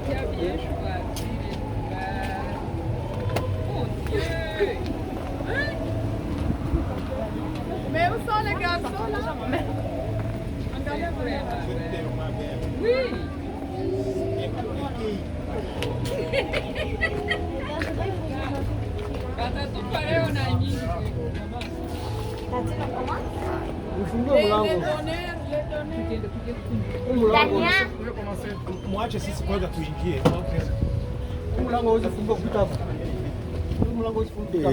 bien choisi les nouvelles. Mon Dieu! Hein? Mais où sont les garçons là? Oui! Watoto pale wanaimini. Ufungue mlango. Mwache sisi kwanza tuingie. Mlango uweze kufungua kupita hapo. Mlango uweze kufungua.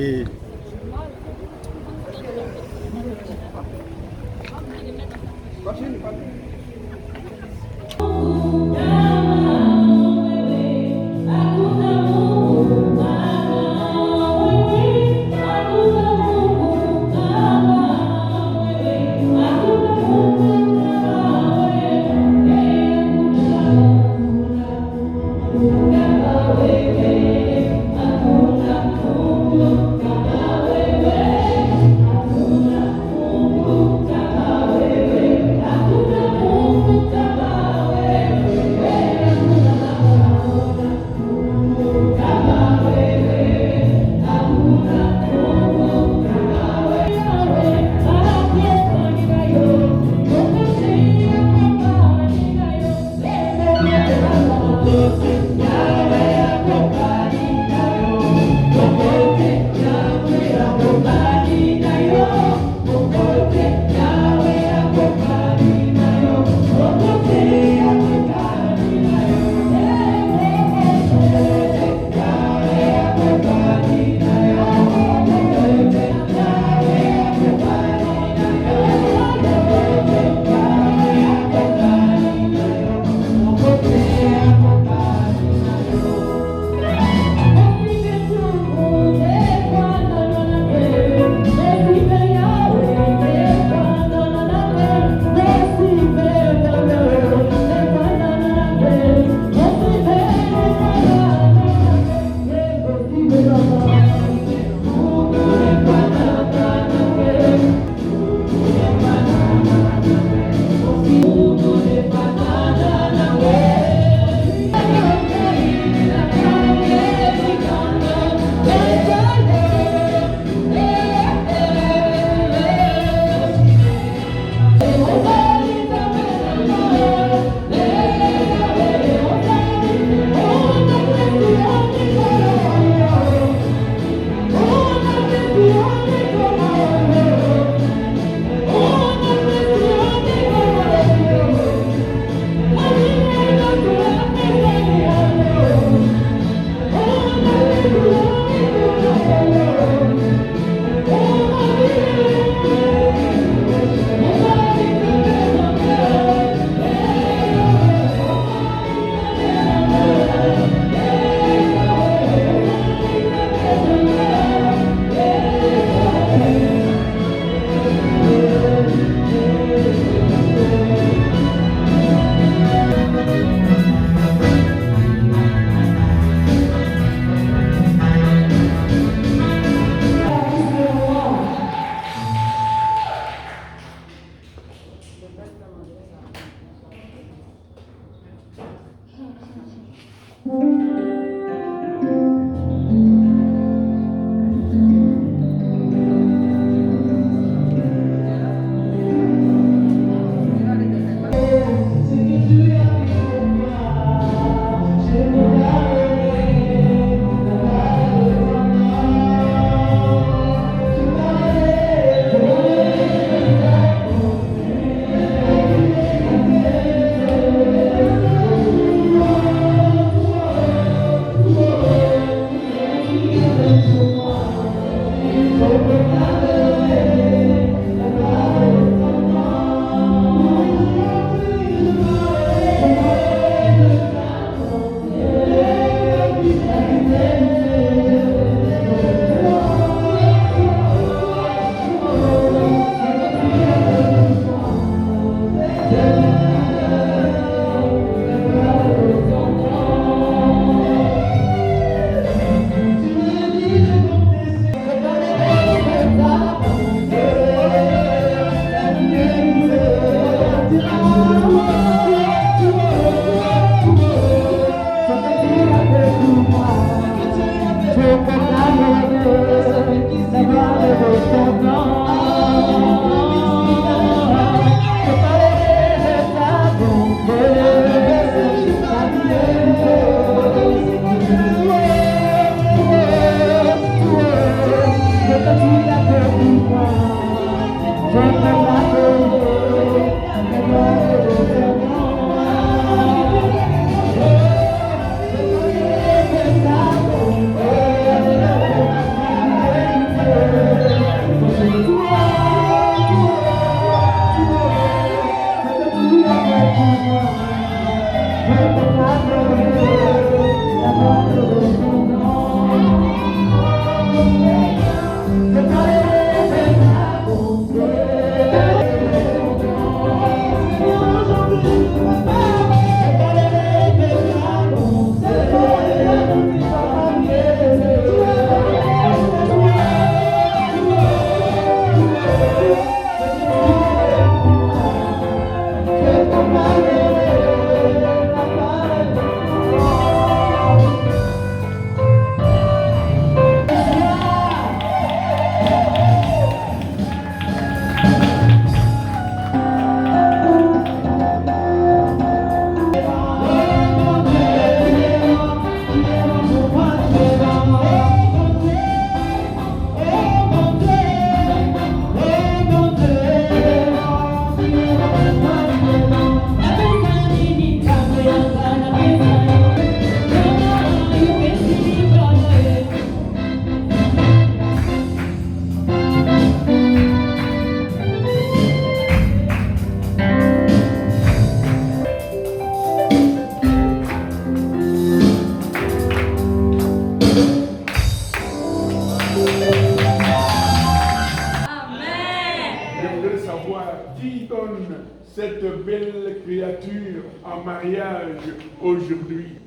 cette belle créature en mariage aujourd'hui.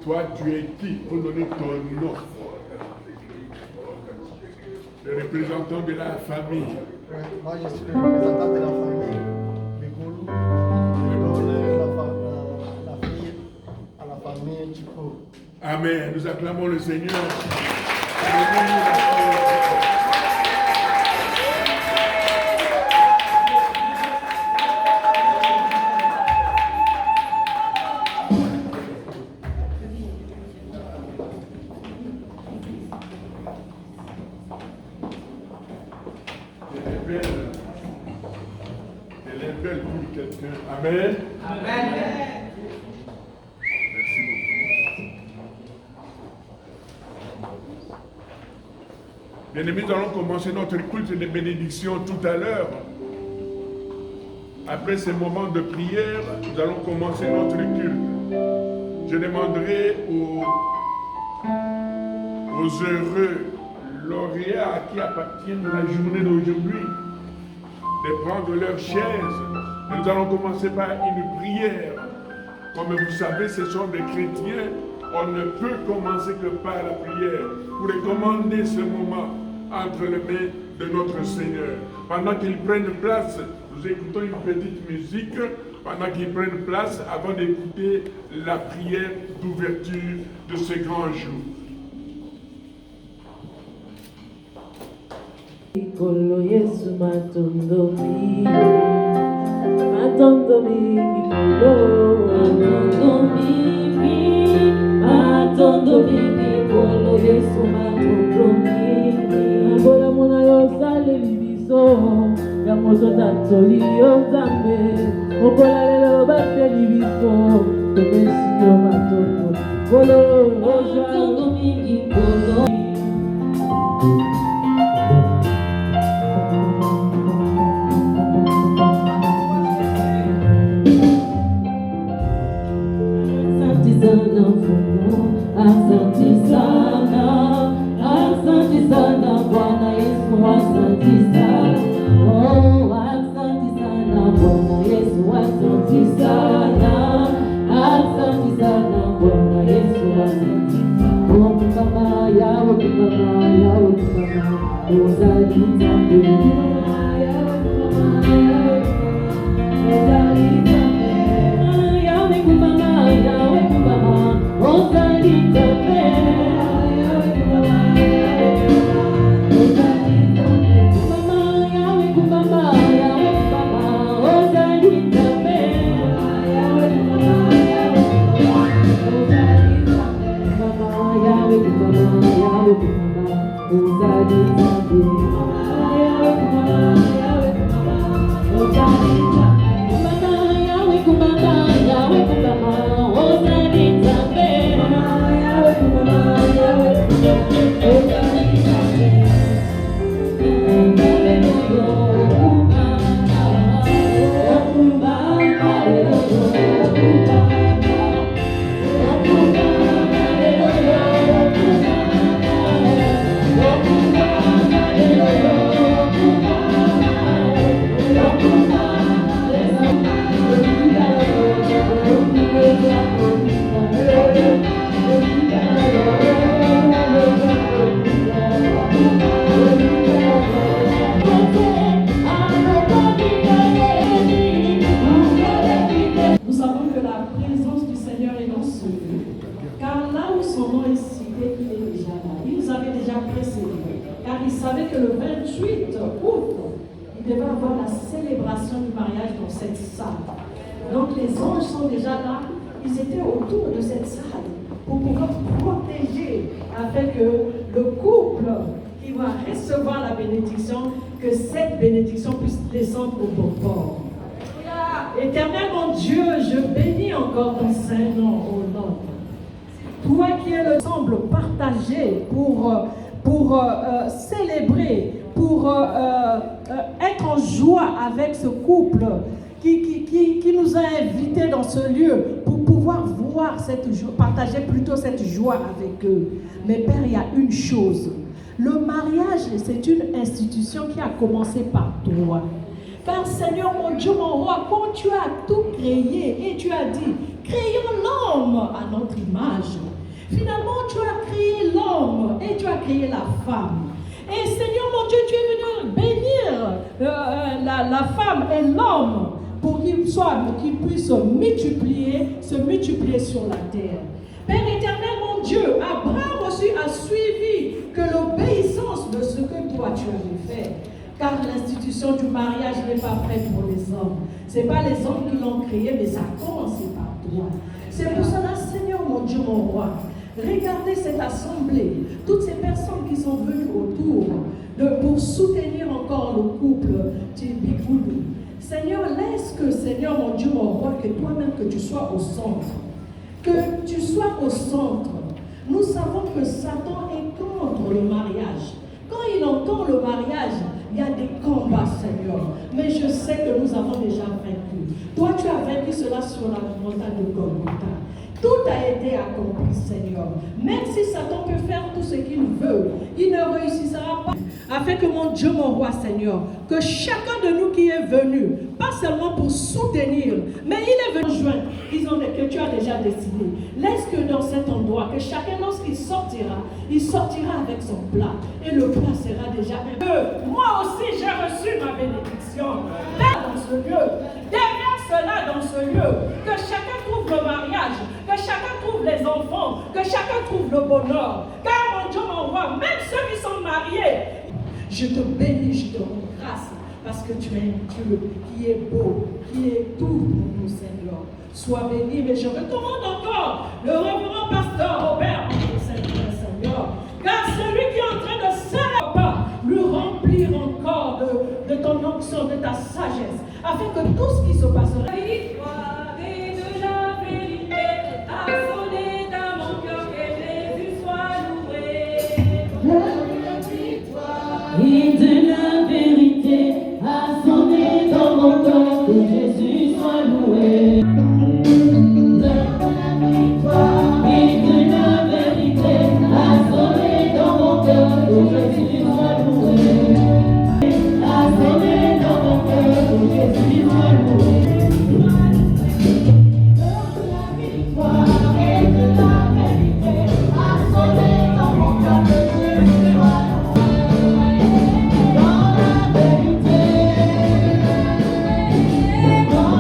Toi, tu es qui pour donner ton nom? Le représentant de la famille. Moi, je suis le représentant de la famille. Bikoulou. Je donne la fille à la famille Chico. Amen. Nous acclamons le Seigneur. Elle est belle pour quelqu'un. Amen. Amen. Merci beaucoup. Bien-aimés, nous allons commencer notre culte de bénédiction tout à l'heure. Après ces moments de prière, nous allons commencer notre culte. Je demanderai aux heureux lauréats à qui appartient la journée d'aujourd'hui de prendre leur chaise. Nous allons commencer par une prière. Comme vous savez, ce sont des chrétiens. On ne peut commencer que par la prière pour recommander ce moment entre les mains de notre Seigneur. Pendant qu'ils prennent place, nous écoutons une petite musique. Pendant qu'ils prennent place, avant d'écouter la prière d'ouverture de ce grand jour. Kolo Yesu matondomi kolo matondomi kolo Yesu matondomi Bola mona yo sale libiso ya moto tatoli yo zambe okola lelo bate libiso tomesi yo matondo kolo matondomi kolo Asante sana Bwana Yesu, asante sana. Oh, asante sana Bwana Yesu, asante sana. Asante sana Bwana Yesu, asante sana. Oh, mama yawe mama yawe mama uzali zambi yawe mama uzali zambi yawe mama yawe mama uzali zambi. savez que le 28 août, il devait avoir la célébration du mariage dans cette salle. Donc les anges sont déjà là, ils étaient autour de cette salle pour pouvoir protéger afin que le couple qui va recevoir la bénédiction, que cette bénédiction puisse descendre au bon port. Éternel mon Dieu, je bénis encore ton Saint-Nom au nom. Toi qui es le semble partagé pour célébrer, pour être en joie avec ce couple qui nous a invités dans ce lieu pour pouvoir voir cette joie, partager plutôt cette joie avec eux. Mais Père, il y a une chose. Le mariage, c'est une institution qui a commencé par toi. Car Seigneur mon Dieu, mon roi, quand tu as tout créé et tu as dit, créons l'homme à notre image. Finalement, tu as créé l'homme et tu as créé la femme. Et Seigneur mon Dieu, tu es venu bénir la femme et l'homme pour qu'ils puissent se multiplier sur la terre. Père éternel mon Dieu, Abraham aussi a suivi que l'obéissance de ce que toi tu avais fait. Car l'institution du mariage n'est pas prête pour les hommes. Ce n'est pas les hommes qui l'ont créé, mais ça a commencé par toi. C'est pour cela, Seigneur mon Dieu, mon roi, regardez cette assemblée, toutes ces personnes qui sont venues autour pour soutenir encore le couple Bigoudou. Seigneur, laisse que, Seigneur mon Dieu, mon roi, que toi-même, que tu sois au centre. Que tu sois au centre. Nous savons que Satan est contre le mariage. Quand il entend le mariage, il y a des combats, Seigneur. Mais je sais que nous avons déjà vaincu. Toi, tu as vaincu cela sur la montagne de Golgotha. Tout a été accompli, Seigneur. Même si Satan peut faire tout ce qu'il veut, il ne réussira pas. Afin que mon Dieu, mon roi, Seigneur, que chacun de nous qui est venu, pas seulement pour soutenir, mais il est venu joindre, que tu as déjà décidé. Laisse que dans cet endroit, que chacun, lorsqu'il sortira, il sortira avec son plat. Et le plat sera déjà un. Moi aussi, j'ai reçu ma bénédiction. Là, dans ce lieu, derrière cela, dans ce lieu, que chacun trouve le mariage, que chacun trouve les enfants, que chacun trouve le bonheur. Car mon Dieu, mon roi, même ceux qui sont mariés, je te bénis, je te rends grâce, parce que tu es un Dieu qui est beau, qui est tout pour nous, Seigneur. Sois béni, mais je recommande encore le révérend pasteur Robert, Seigneur, car celui qui est en train de célébrer, lui remplir encore de ton onction, de ta sagesse, afin que tout ce qui se passera. Et de la vérité a sonné dans mon cœur, que Jésus soit loué. Et de la vérité a sonné dans mon cœur, que Jésus soit loué. A sonné dans mon cœur, que Jésus soit loué. La victoire et de la vérité a sonné dans mon cœur, que Jésus soit loué. Dans la vérité, dans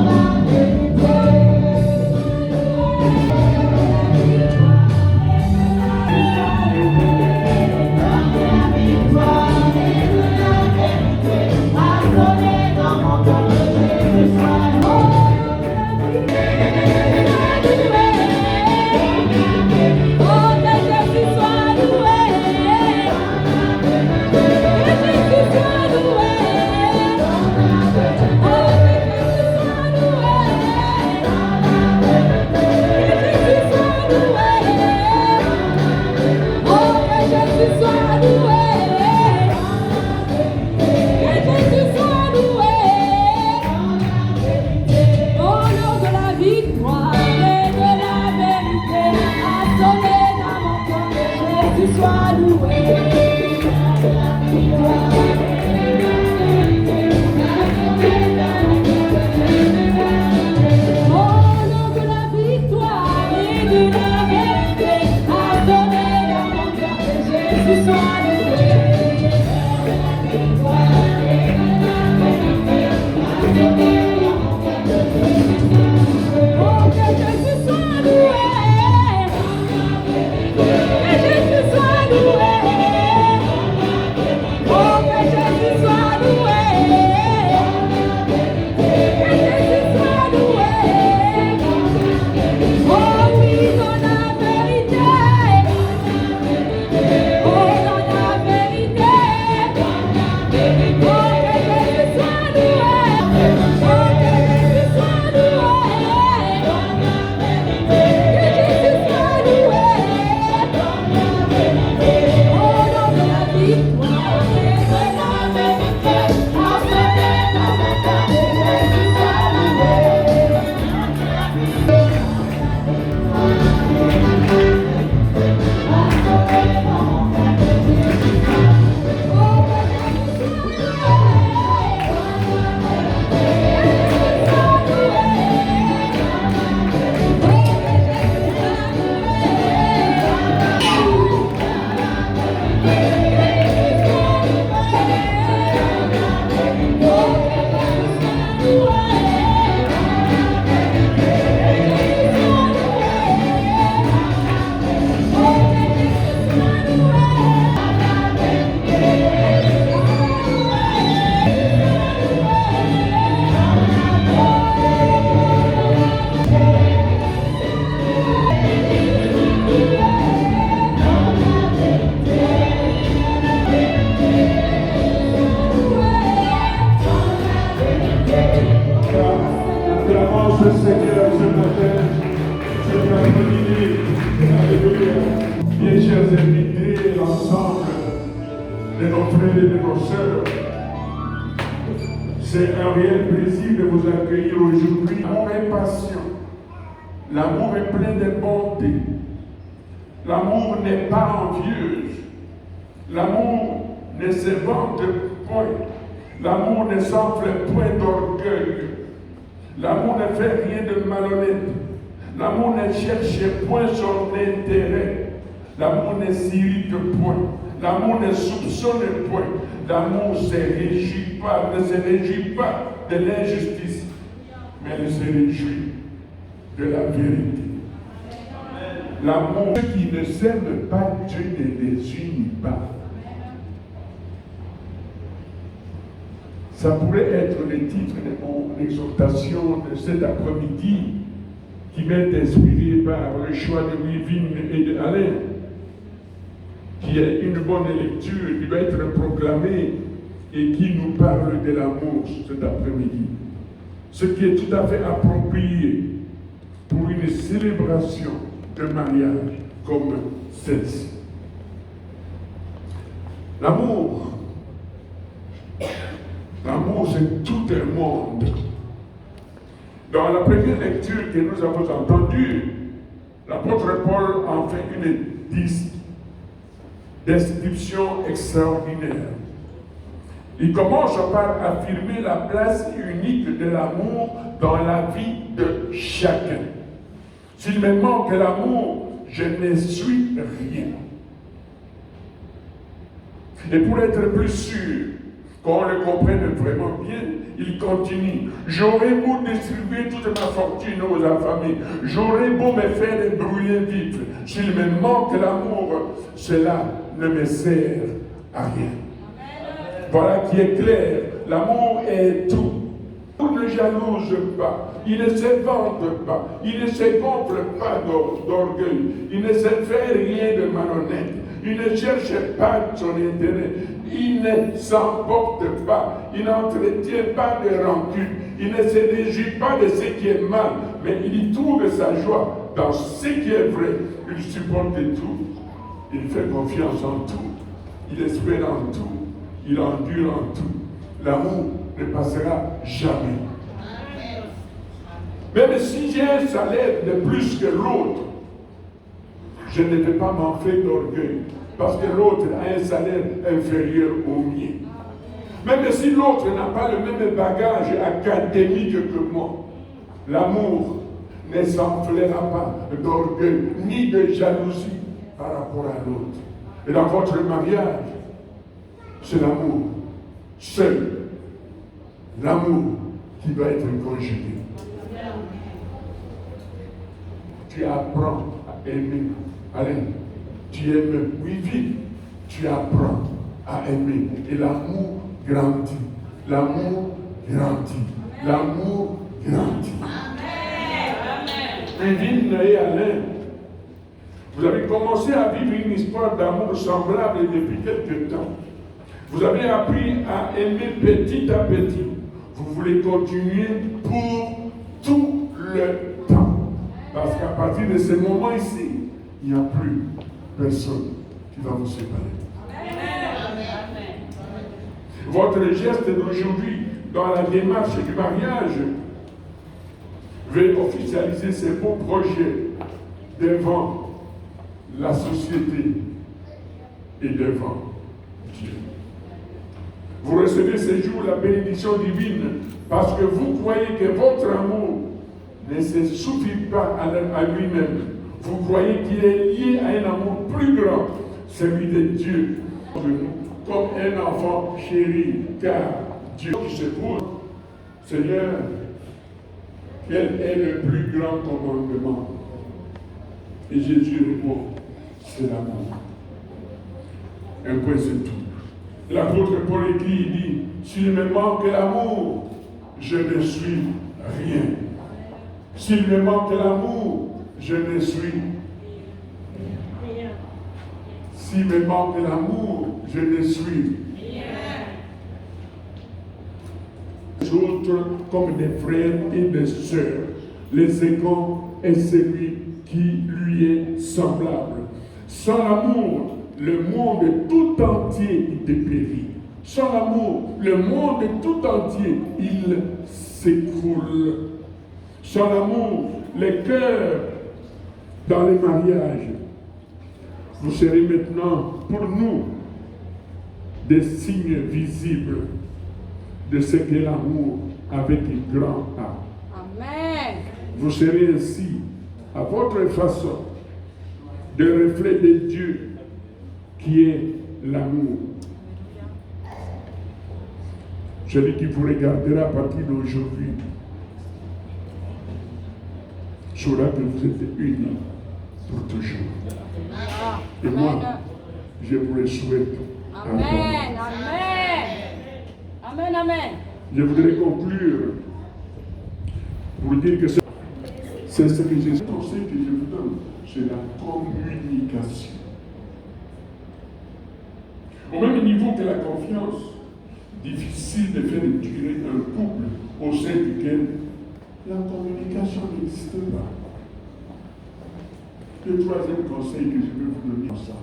le Seigneur ce matin, cet après-midi. Alléluia. Bien chers invités, l'ensemble de nos frères et de nos sœurs, c'est un réel plaisir de vous accueillir aujourd'hui. L'amour est patient. L'amour est plein de bonté. L'amour n'est pas envieux. L'amour ne se vante point. L'amour ne s'enfle point d'orgueil. L'amour ne fait rien de malhonnête. L'amour ne cherche point son intérêt. L'amour ne s'irrite point. L'amour ne soupçonne point. L'amour ne se réjouit pas de l'injustice, mais il se réjouit de la vérité. L'amour, ceux qui ne s'aiment pas, Dieu ne les unit pas. Ça pourrait être le titre de mon exhortation de cet après-midi qui m'est inspiré par le choix de Wivine et de Alain, qui est une bonne lecture qui va être proclamée et qui nous parle de l'amour cet après-midi. Ce qui est tout à fait approprié pour une célébration de mariage comme celle-ci. L'amour, c'est tout un monde. Dans la première lecture que nous avons entendue, l'apôtre Paul en fait une description extraordinaire. Il commence par affirmer la place unique de l'amour dans la vie de chacun. S'il me manque l'amour, je ne suis rien. Et pour être plus sûr qu'on le comprenne vraiment bien, il continue. J'aurais beau distribuer toute ma fortune aux affamés, j'aurais beau me faire brûler vif. S'il me manque l'amour, cela ne me sert à rien. Voilà qui est clair. L'amour est tout. Il ne jalouse pas, il ne se vante pas, il ne se gonfle pas d'orgueil, il ne se fait rien de malhonnête, il ne cherche pas son intérêt, il ne s'emporte pas, il n'entretient pas de rancune, il ne se réjouit pas de ce qui est mal, mais il trouve sa joie dans ce qui est vrai. Il supporte tout, il fait confiance en tout, il espère en tout, il endure en tout. L'amour ne passera jamais. Même si j'ai un salaire de plus que l'autre, je ne vais pas m'en faire d'orgueil, parce que l'autre a un salaire inférieur au mien. Même si l'autre n'a pas le même bagage académique que moi, l'amour ne s'enflera pas d'orgueil ni de jalousie par rapport à l'autre. Et dans votre mariage, c'est l'amour seul, l'amour qui va être conjugué. Tu apprends à aimer. Allez, tu aimes, oui, vite. Tu apprends à aimer. Et l'amour grandit. L'amour grandit. L'amour grandit. Vivine et Alain, vous avez commencé à vivre une histoire d'amour semblable depuis quelque temps. Vous avez appris à aimer petit à petit. Vous voulez continuer pour tout le temps. Parce qu'à partir de ce moment ici, il n'y a plus personne qui va vous séparer. Amen. Votre geste d'aujourd'hui dans la démarche du mariage veut officialiser ces beaux projets devant la société et devant Dieu. Vous recevez ce jour la bénédiction divine parce que vous croyez que votre amour ne se suffit pas à lui-même. Vous croyez qu'il est lié à un amour plus grand, celui de Dieu, comme un enfant chéri, car Dieu qui se pose, Seigneur, quel est le plus grand commandement? Et Jésus répond, c'est l'amour. Un point, c'est tout. L'apôtre Paul écrit, il dit, s'il me manque l'amour, je ne suis rien. S'il me manque l'amour, je ne suis rien. S'il me manque l'amour, je ne suis rien. Les autres comme des frères et des sœurs. le second est celui qui lui est semblable. Sans l'amour, le monde tout entier il dépérit. Sans l'amour, le monde tout entier il s'écroule. Sans l'amour, les cœurs dans les mariages, vous serez maintenant pour nous des signes visibles de ce qu'est l'amour avec un grand A. Amen. Vous serez ainsi, à votre façon, le reflet de Dieu qui est l'amour. Celui qui vous regardera à partir d'aujourd'hui saura que vous êtes unis pour toujours. Et moi, je vous le souhaite. Amen. Amen. Amen. Amen. Je voudrais conclure pour dire que c'est ce que je conseille que je vous donne, c'est la communication. Au même niveau que la confiance, difficile de faire durer un couple au sein duquel la communication n'existe pas. Le troisième conseil que je peux vous donner, c'est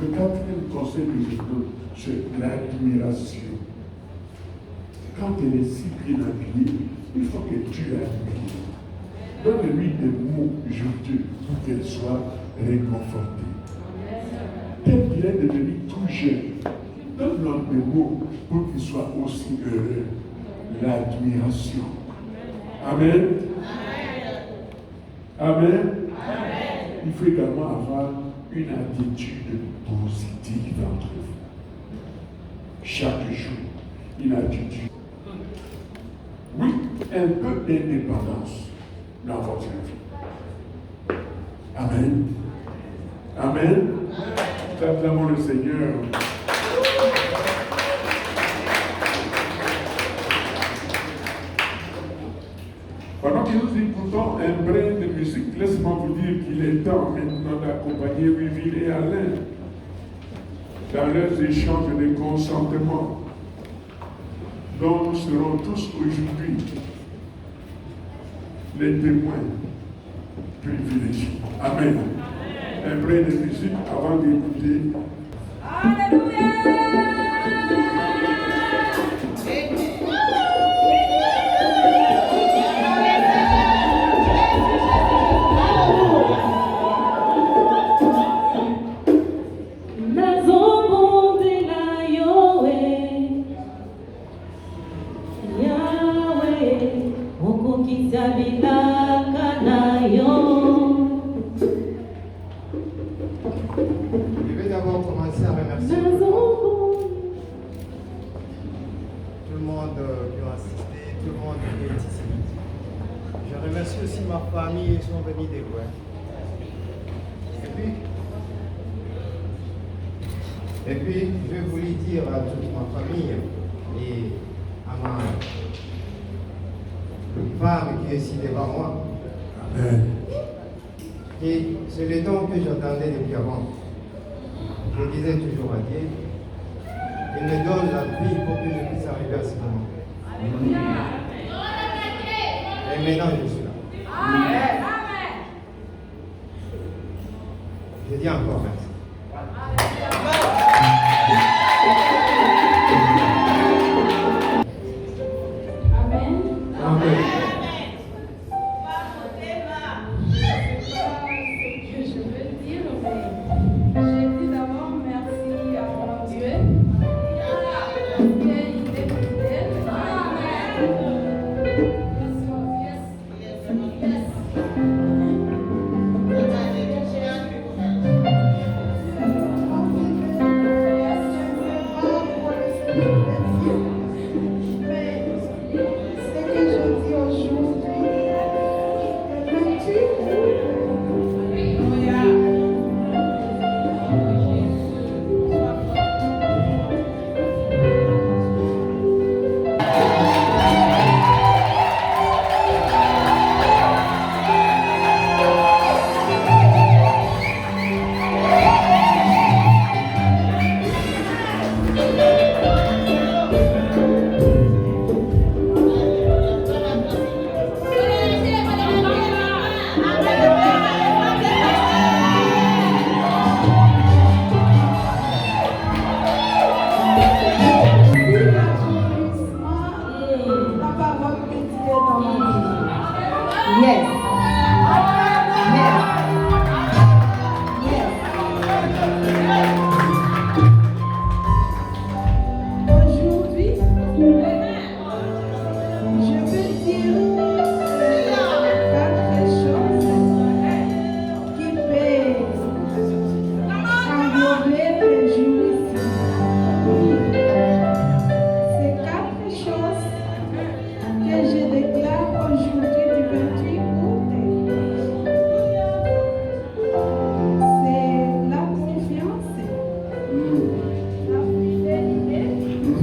le quatrième conseil que je donne, c'est l'admiration. Quand elle est si bien habillée, il faut que tu l'admires. Donne-lui des mots juteux pour qu'elle soit réconfortée. Tel qu'il est devenu tout jeune, donne-lui des mots pour qu'il soit aussi heureux. L'admiration. Amen. Amen. Il faut également avoir une attitude positive entre vous. Chaque jour, une attitude. Oui, un peu d'indépendance dans votre vie. Amen. Amen. Acclamons le Seigneur. Pendant que nous écoutons un brin de musique, laisse-moi vous dire qu'il est temps maintenant d'accompagner Wivine et Alain dans leurs échanges de consentement dont nous serons tous aujourd'hui les témoins privilégiés. Amen. Un brin de musique avant d'écouter. Alléluia. Je vais d'abord commencer à remercier tout le monde qui a assisté, tout le monde qui est ici. Je remercie aussi ma famille, ils sont venus des loin. Et puis, je voulais dire à toute ma famille et à ma femme qui est ici devant moi. Amen. Et c'est le don que j'attendais depuis avant. Je disais toujours à Dieu, il me donne la vie pour que je puisse arriver à ce moment. Et maintenant, je suis là. Je dis encore merci. Amen. Amen. Je veux dire, mais je dis d'abord merci à mon Dieu. Parce qu'il est fidèle.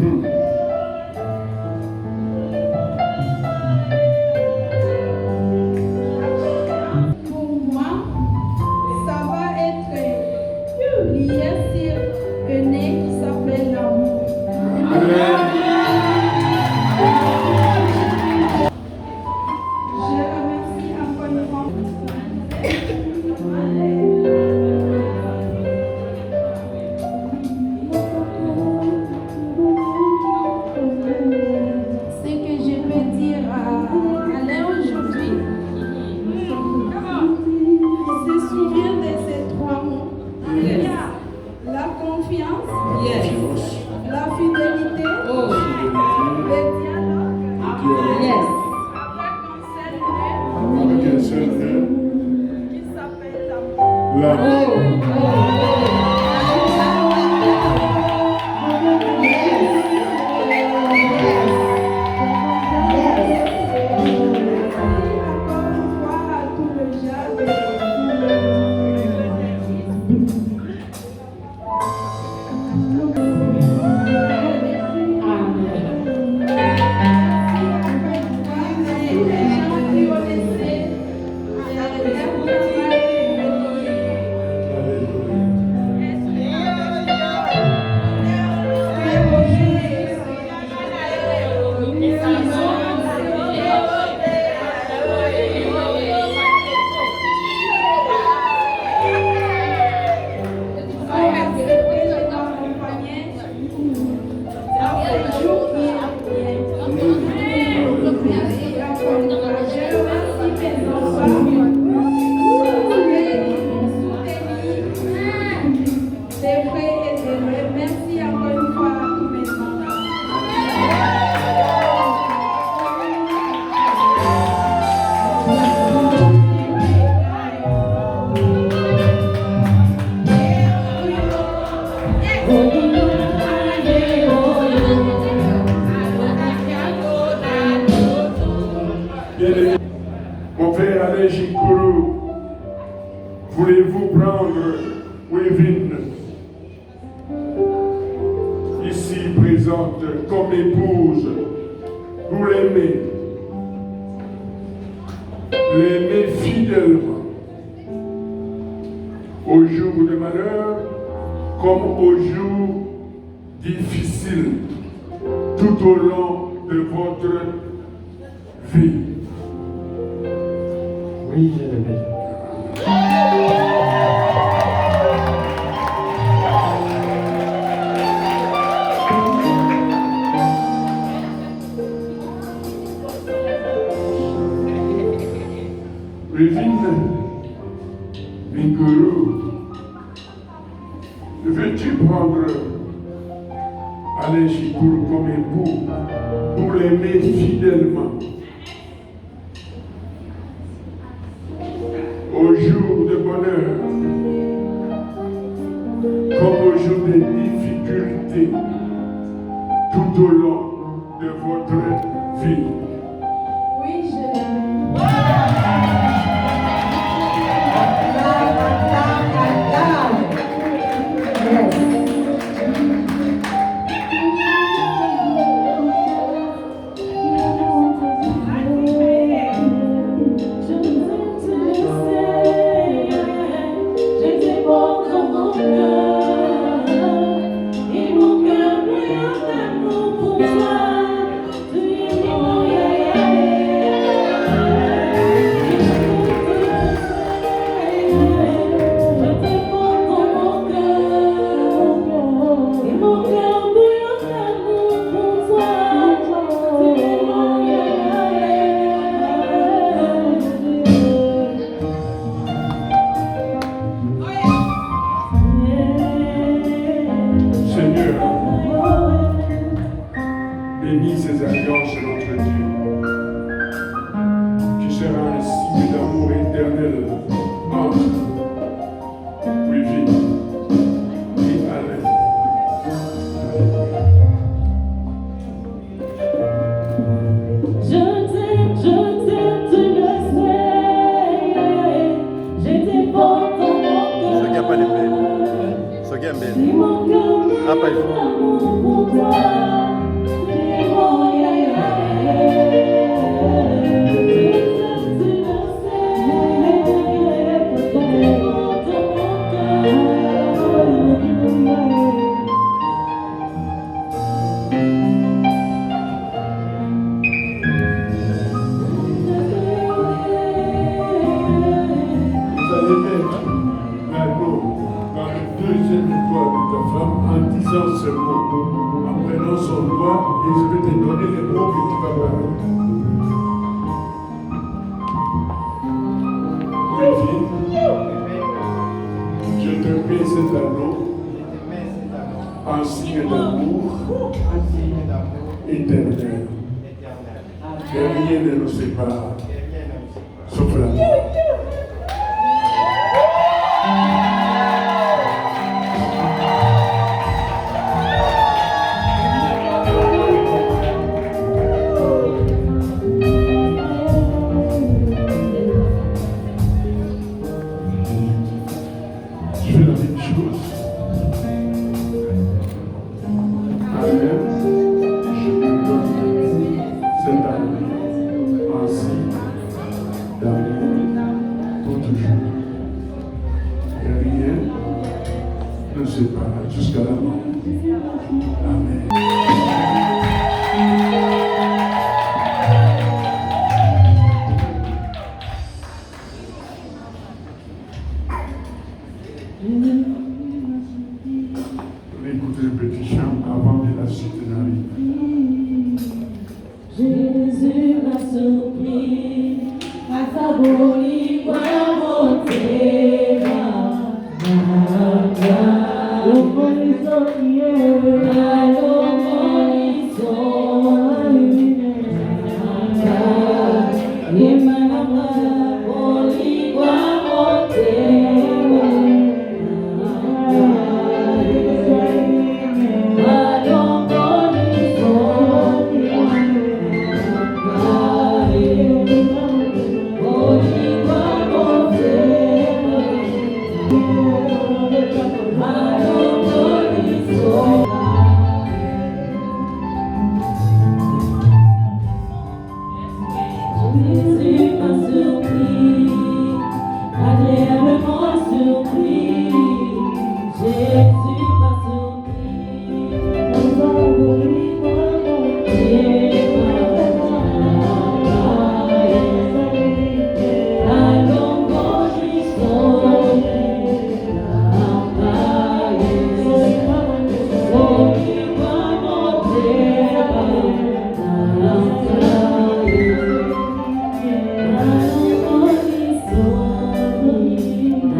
Pour moi, ça va être lié sur un nez qui s'appelle l'amour. Je remercie encore une fois. Ce que je peux dire à Alain aujourd'hui, se souvient de ces trois mots. La confiance, la fidélité, le dialogue, avec un seul nez qui s'appelle l'amour. Encore une fois à tout le Merci encore une fois à tous mes Bien-aimé, mon père Alain Jikourou, voulez-vous prendre Wevin, ici présente comme épouse, pour l'aimer fidèlement, au jour de malheur comme au jour difficile, tout au long de votre vie. Oui, je le fais. Revine, Minguru, veux-tu prendre Alain Jikourou comme époux pour l'aimer fidèlement au jour de bonheur comme au jour de difficultés tout au long de votre vie? Oui, je l'aime. Bénis ces alliances chez notre Dieu, qui sera un signe d'amour éternel entre Wevin et Alain. Je t'aime, tu le sais. J'étais porte dans mon Sogea pale mbele, sogea mbele hapa hivi. cœur pour toi. Ce mot, en prenant son doigt, et je vais te donner les mots que tu vas parler. Oui, je te mets cet anneau en signe d'amour éternel. Que rien ne nous sépare, sauf la mort. Jusqu'à la mort. Amen. On écoute le petit chant avant que la suite n'arrive. Jésus m'a surpris à sa folie,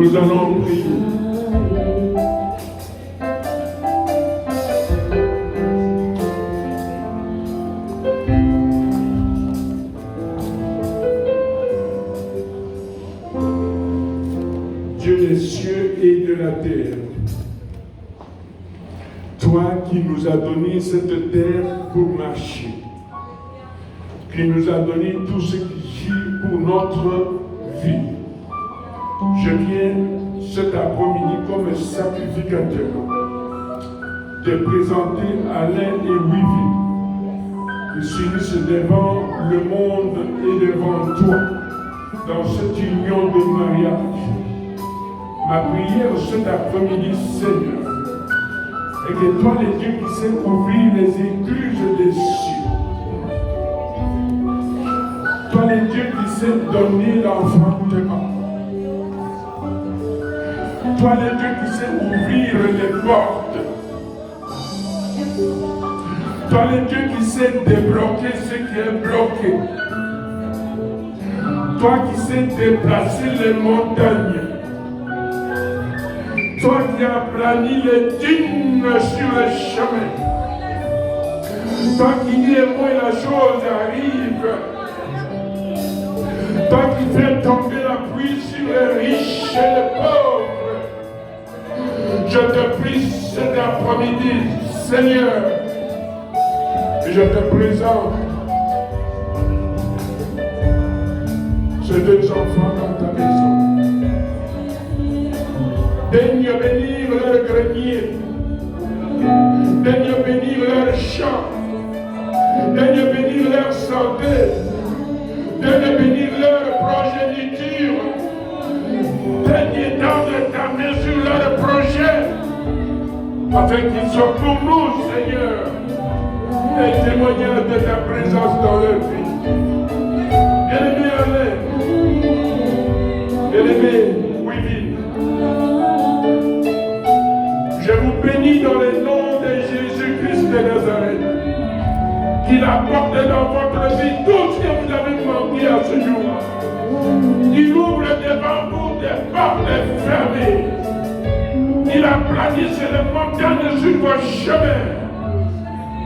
Nous allons prier. Dieu des cieux et de la terre, toi qui nous as donné cette terre pour marcher, qui nous as donné tout ce qui gît pour notre vie, je viens cet après-midi comme sacrificateur te présenter Alain et Wivy qui s'unissent devant le monde et devant toi dans cette union de mariage. Ma prière cet après-midi, Seigneur, est que toi, le Dieu qui sait ouvrir les écluses des cieux, toi, le Dieu qui sait donner l'enfantement, toi, le Dieu qui sait ouvrir les portes, toi, le Dieu qui sait débloquer ce qui est bloqué, toi qui sais déplacer les montagnes, toi qui as plani les dunes sur le chemin, toi qui dis et moi la chose arrive, toi qui fais tomber la pluie sur les riches et les pauvres, je te prie cet après-midi, Seigneur, et je te présente ces deux enfants dans ta maison. Daigne bénir leur grenier, daigne bénir leur champ, daigne bénir leur santé, daigne bénir leur progéniture, daigne tendre ta main sur leur projet, afin qu'ils soient pour nous, Seigneur, un témoignage de ta présence dans leur vie. Bien-aimé Alain, bien-aimé Wivine, je vous bénis dans le nom de Jésus-Christ de Nazareth, qu'il apporte dans votre vie tout ce que vous avez demandé à ce jour. Il ouvre devant vous des portes fermées. Il a plané sur les montagnes sur vos chemins.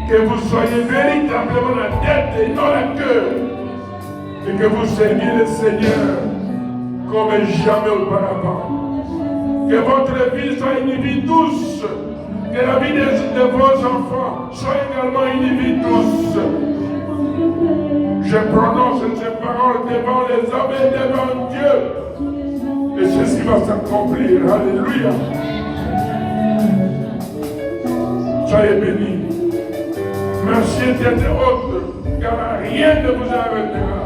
Que vous soyez véritablement la tête et non la queue. Et que vous serviez le Seigneur comme jamais auparavant. Que votre vie soit une vie douce. Que la vie de vos enfants soit également une vie douce. Je prononce ces paroles devant les hommes et devant Dieu. Et ceci va s'accomplir. Alléluia. Soyez bénis. Merci d'être haute, car rien ne vous arrêtera.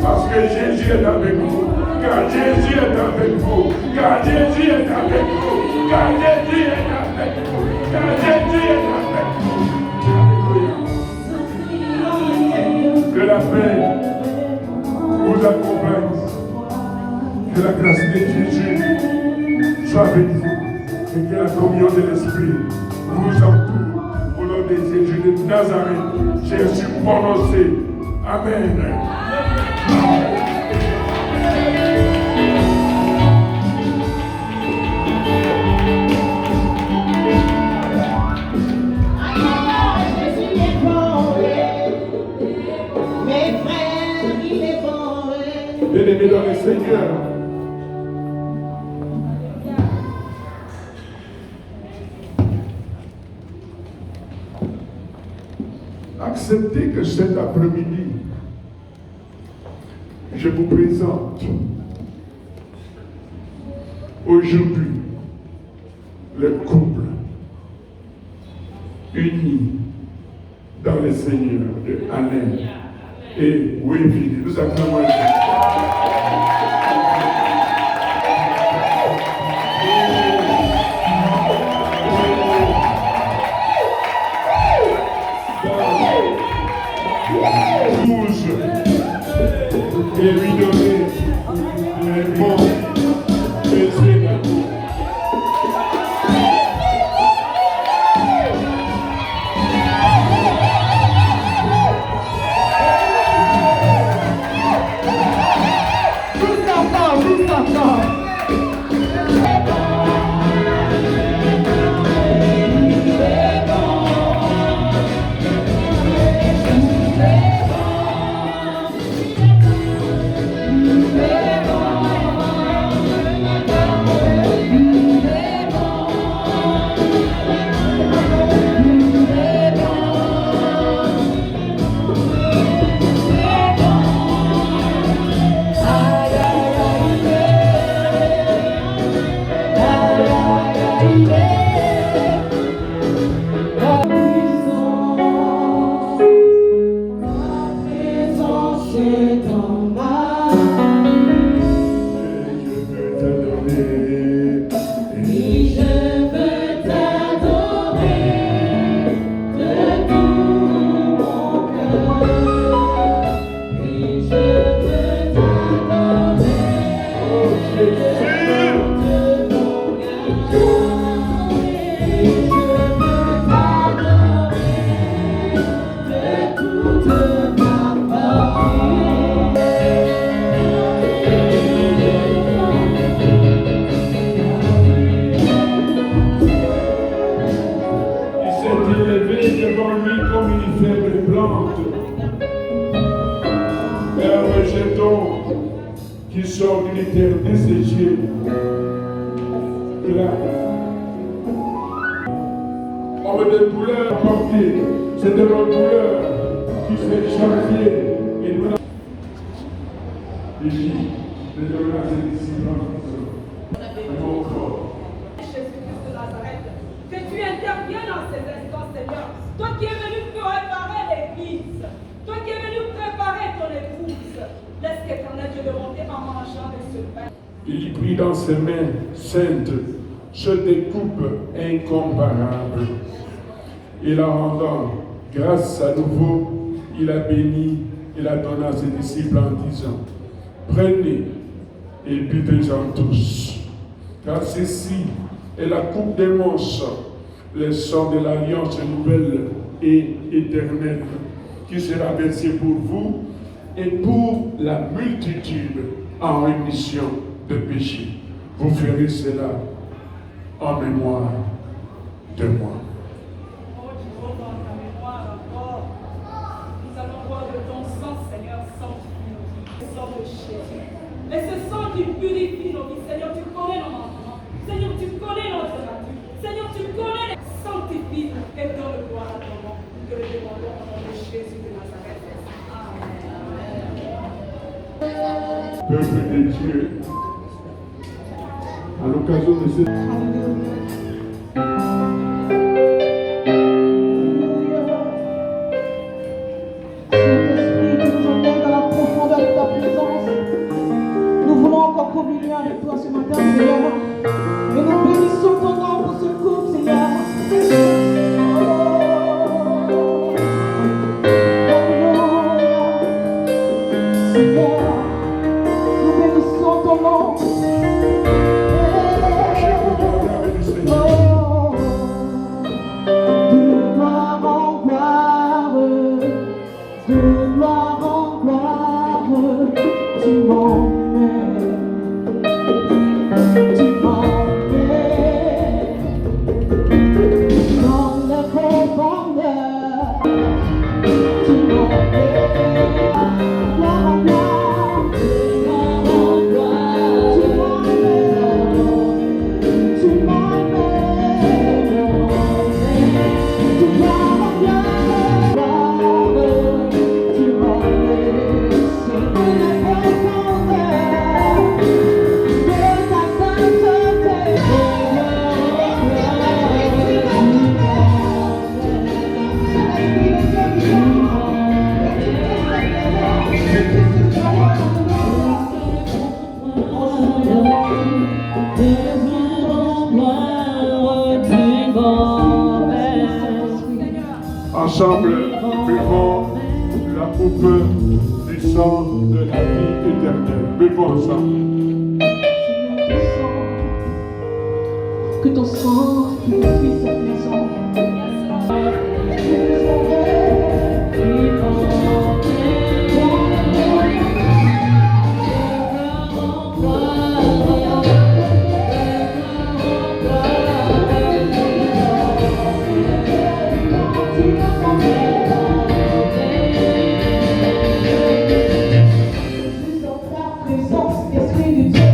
Parce que Jésus est avec vous. Car Jésus est avec vous. Car Jésus est avec vous. Car Jésus est avec vous. Car Jésus est avec vous. Alléluia. Que la paix vous accompagne. Que la grâce de Jésus soit avec vous. Et que la communion de l'Esprit vous entoure. Au nom de Jésus de Nazareth, Jésus prononcé. Amen. Jésus est bon, mes frères, il est bon. Bien-aimés dans le Seigneur, acceptez que cet après-midi, je vous présente aujourd'hui le couple uni dans le Seigneur de Alain et Wivine. Nous acclamons. Et lui donner les bons baisers d'amour. Tous ensemble. Qui sort d'une terre desséchée, homme de douleur portée, c'est de notre douleur qui s'est chargée et nous ici, désormais à cette discipline, mon corps. Jésus-Christ de Nazareth, que tu interviennes dans ces instants, Seigneur. Toi qui es venu préparer l'Église, toi qui es venu préparer ton épouse, laisse qu'Éternel Dieu de monter en mangeant de ce pain. Il prit dans ses mains saintes ce découpe incomparable et la rendant grâce à nouveau, il a béni, il a donné à ses disciples en disant, prenez et buvez-en tous, car ceci est la coupe des monstres, le sang de l'alliance nouvelle et éternelle, qui sera versé pour vous et pour la multitude en rémission de péché. Vous ferez cela en mémoire de moi. Oh, tu vois dans ta mémoire encore. Nous allons voir de ton sang, Seigneur, sanctifie nos vies. Le sang de Jésus. Et ce sang qui purifie nos vies, Seigneur, tu connais nos manquements. Seigneur, tu connais notre nature. Seigneur, tu connais les sanctifie et donne gloire à ton nom. Nous te le demandons au nom de Jésus de Nazareth. Amen. Peuple de Dieu, à l'occasion de cette... Saint-Esprit, qui nous emmène dans la profondeur de ta présence. Nous voulons encore communier avec toi ce matin, Seigneur. Et nous bénissons ton nom pour ce couple, Seigneur. Seigneur, nous bénissons ton nom. De gloire en gloire, de gloire en gloire, tu m'emmènes, dans le profondeur, tu m'emmènes, gloire en gloire, tu m'emmènes, tu m'emmènes, de gloire en gloire, tu m'emmènes, dans le profondeur de ta sainteté. Ensemble, buvons la coupe du sang de la vie éternelle. Buvons ensemble. Que ton sang purifie cette maison. Dans ta présence, Esprit de Dieu,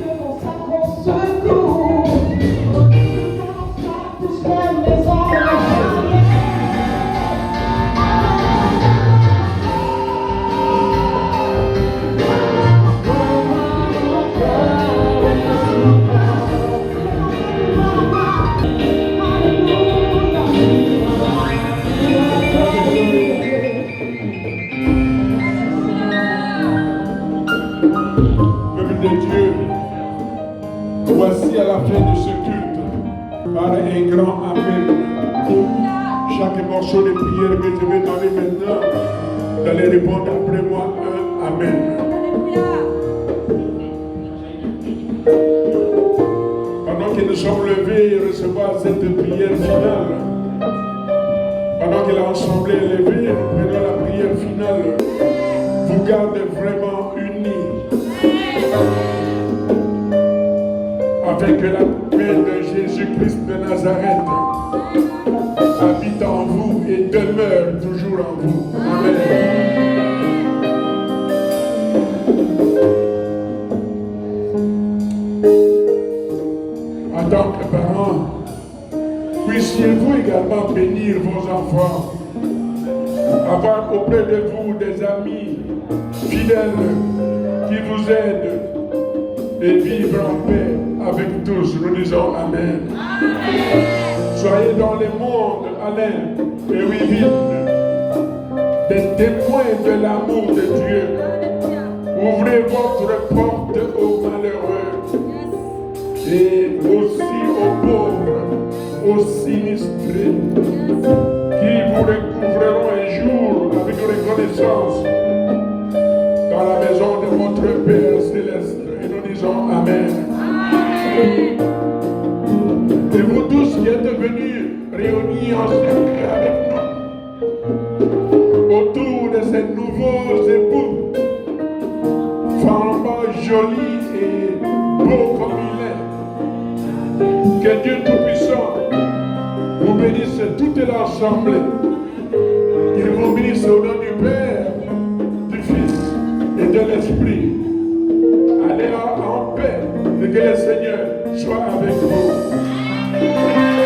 que l'on s'approche secours. Tous comme les anges. Peuple de Dieu, voici à la fin de ce culte, par un grand Amen, chaque morceau de prière que je vais donner maintenant, vous allez répondre après moi un Amen. Pendant que nous sommes levés et recevoir cette prière finale, pendant que l'ensemble est levé, nous prenons la prière finale. Vous gardez vraiment unis. Afin que la paix de Jésus-Christ de Nazareth habite en vous et demeure toujours en vous. Amen. En tant que parents, puissiez-vous également bénir vos enfants, avoir auprès de vous des amis fidèles qui vous aident et vivre en paix avec tous. Nous disons Amen. Soyez dans le monde, Alain et Wivine, des témoins de l'amour de Dieu. Ouvrez votre porte aux malheureux et aussi aux pauvres, aux sinistrés, qui vous présence dans la maison de votre Père céleste. Et nous disons Amen. Et vous tous qui êtes venus réunis ensemble avec nous autour de ces nouveaux époux, flambant jolis et beaux comme il est, que Dieu Tout-Puissant vous bénisse toute l'assemblée. Il vous bénisse au nom du Père, du Fils et de l'Esprit. Allez en paix et que le Seigneur soit avec vous. Amen.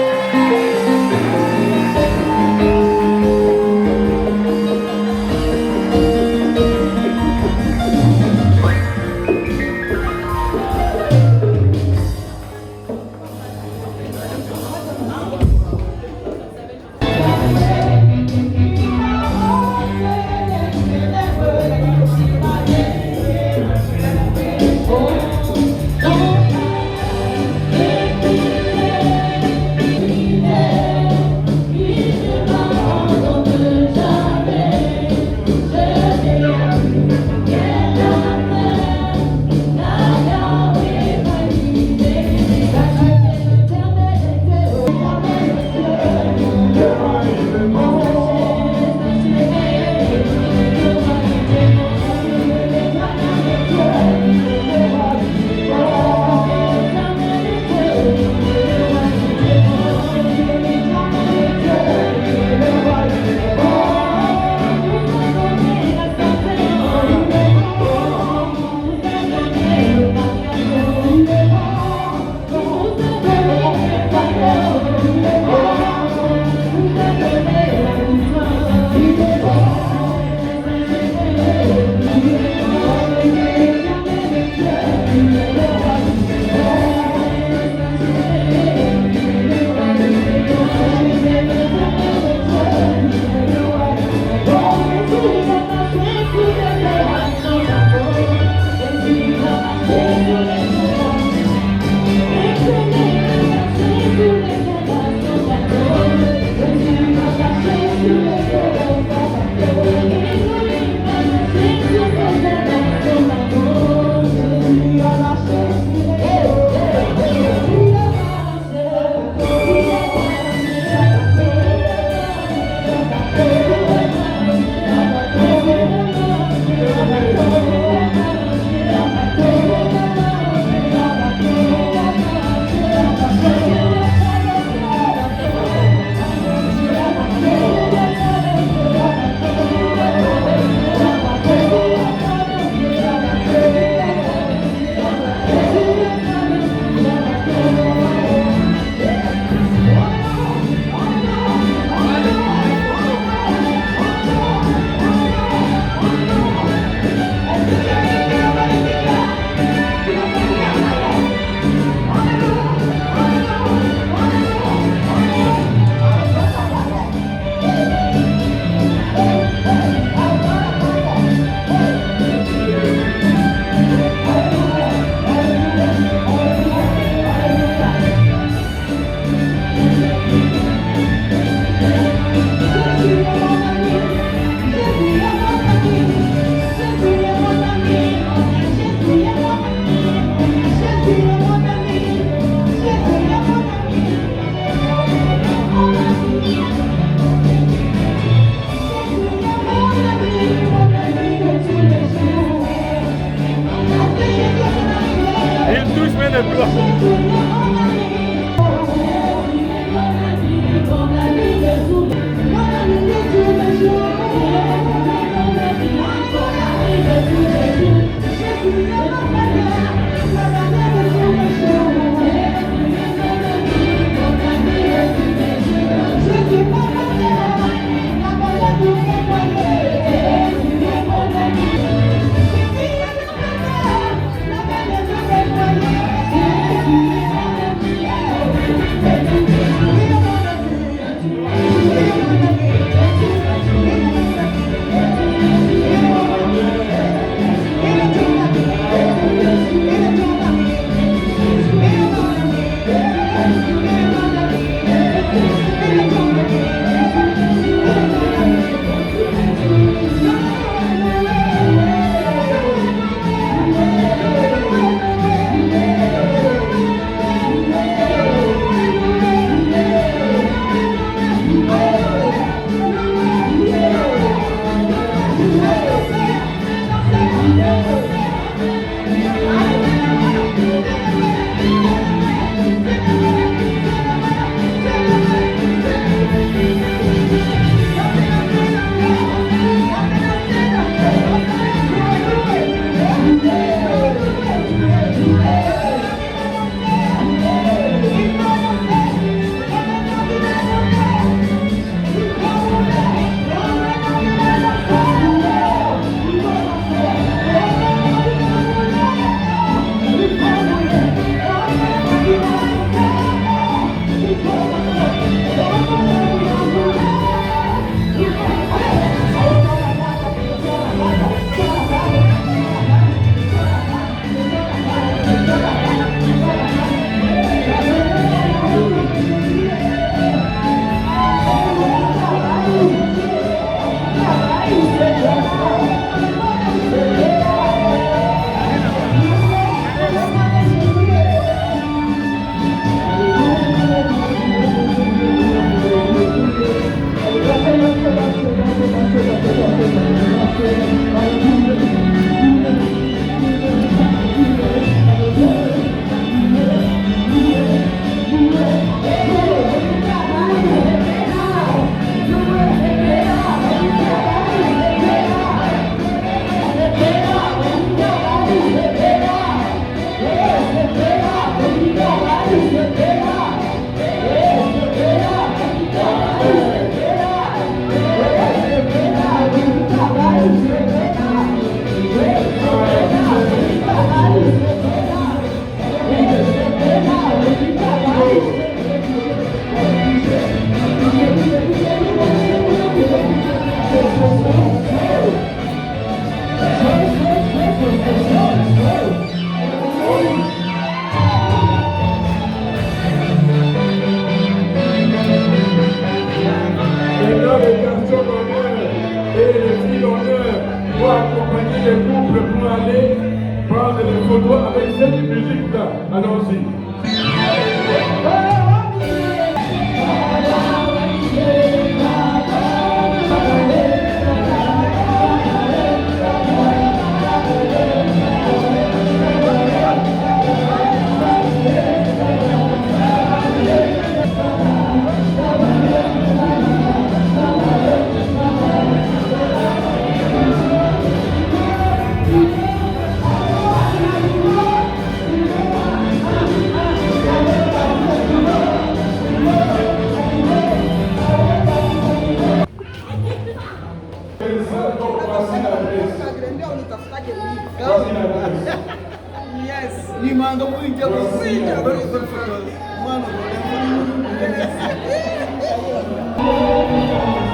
Yes.